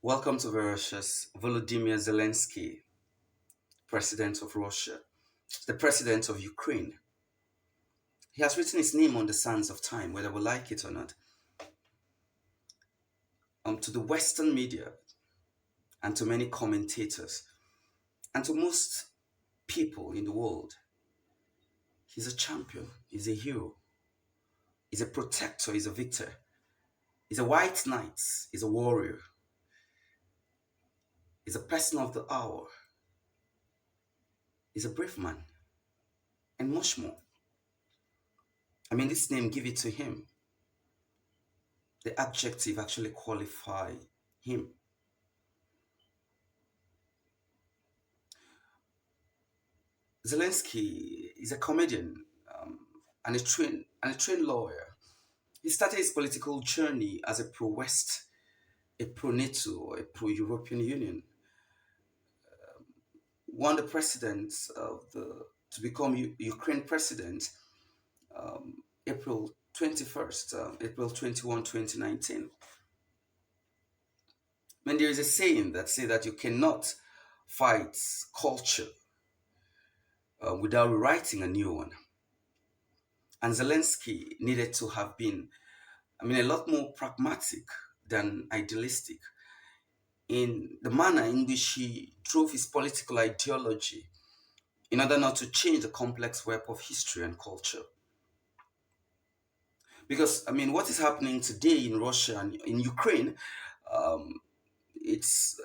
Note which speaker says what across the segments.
Speaker 1: Welcome to Russia's Volodymyr Zelensky, President of Russia, the President of Ukraine. He has written his name on the sands of time, whether we like it or not. To the Western media and to many commentators and to most people in the world, he's a champion, he's a hero, he's a protector, he's a victor, he's a white knight, he's a warrior, he's a person of the hour, he's a brave man, and much more. This name, give it to him. The adjective actually qualify him. Zelensky is a comedian and a trained lawyer. He started his political journey as a pro-West, a pro-NATO, or a pro-European Union. Won the president to become Ukraine president April 21st, April 21, 2019. When there is a saying that say that you cannot fight culture without rewriting a new one. And Zelensky needed to have been, a lot more pragmatic than idealistic in the manner in which he drove his political ideology in order not to change the complex web of history and culture. Because, what is happening today in Russia and in Ukraine, it's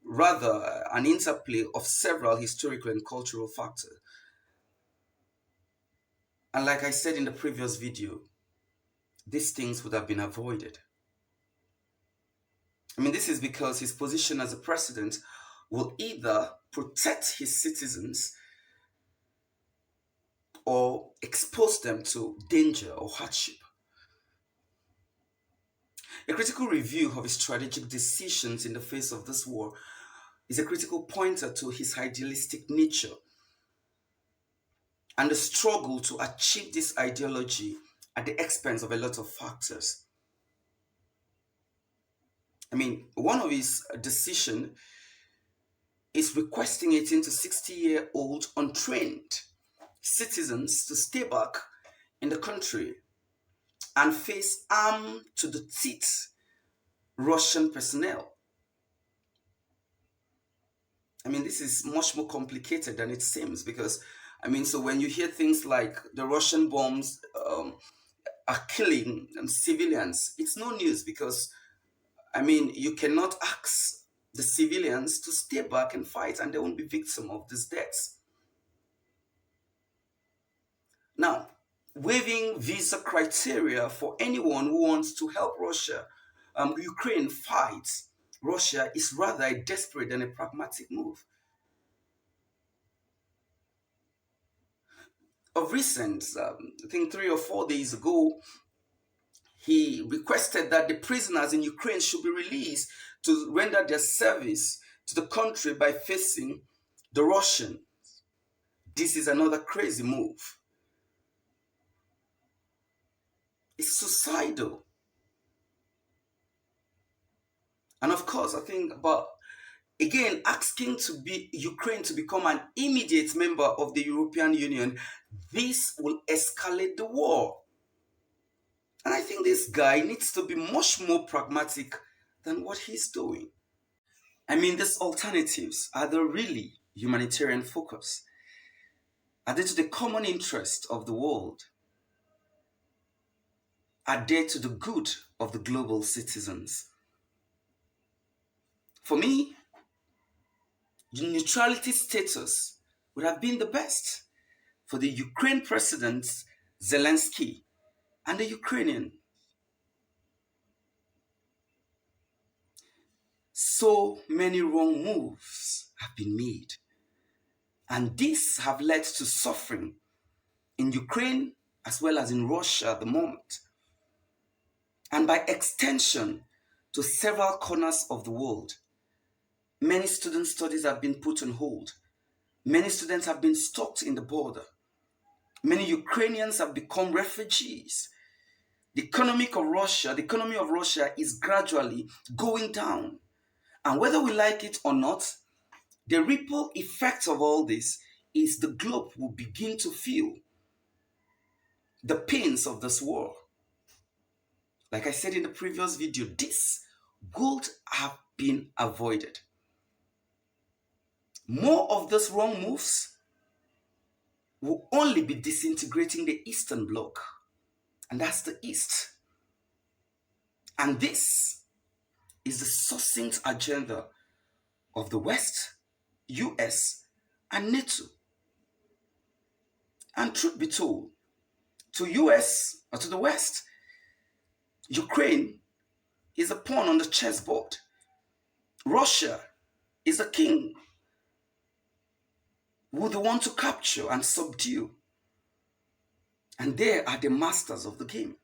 Speaker 1: rather an interplay of several historical and cultural factors. And like I said in the previous video, these things would have been avoided. This is because his position as a president will either protect his citizens or expose them to danger or hardship. A critical review of his strategic decisions in the face of this war is a critical pointer to his idealistic nature and the struggle to achieve this ideology at the expense of a lot of factors. One of his decisions is requesting 18 to 60-year-old untrained citizens to stay back in the country and face armed to the teeth Russian personnel. This is much more complicated than it seems because, so when you hear things like the Russian bombs are killing civilians, it's no news because, you cannot ask the civilians to stay back and fight and they won't be victim of these deaths. Now, waiving visa criteria for anyone who wants to help Ukraine fight Russia is rather a desperate than a pragmatic move. Of recent, I think 3 or 4 days ago, he requested that the prisoners in Ukraine should be released to render their service to the country by facing the Russians. This is another crazy move. It's suicidal. And of course, I think about, again, asking to be Ukraine to become an immediate member of the European Union, this will escalate the war. And I think this guy needs to be much more pragmatic than what he's doing. These alternatives, are they really humanitarian focus? Are they to the common interest of the world? Are they to the good of the global citizens? For me, the neutrality status would have been the best for the Ukraine president Zelensky and the Ukrainian. So many wrong moves have been made, and these have led to suffering in Ukraine as well as in Russia at the moment, and by extension to several corners of the world. Many student studies have been put on hold. Many students have been stuck in the border. Many Ukrainians have become refugees. The economy of Russia is gradually going down. And whether we like it or not, the ripple effect of all this is the globe will begin to feel the pains of this war. Like I said in the previous video, this would have been avoided. More of these wrong moves will only be disintegrating the Eastern Bloc, and that's the East. And this is the succinct agenda of the West, US, and NATO. And truth be told, to US or to the West, Ukraine is a pawn on the chessboard. Russia is a king who they want to capture and subdue. And they are the masters of the game.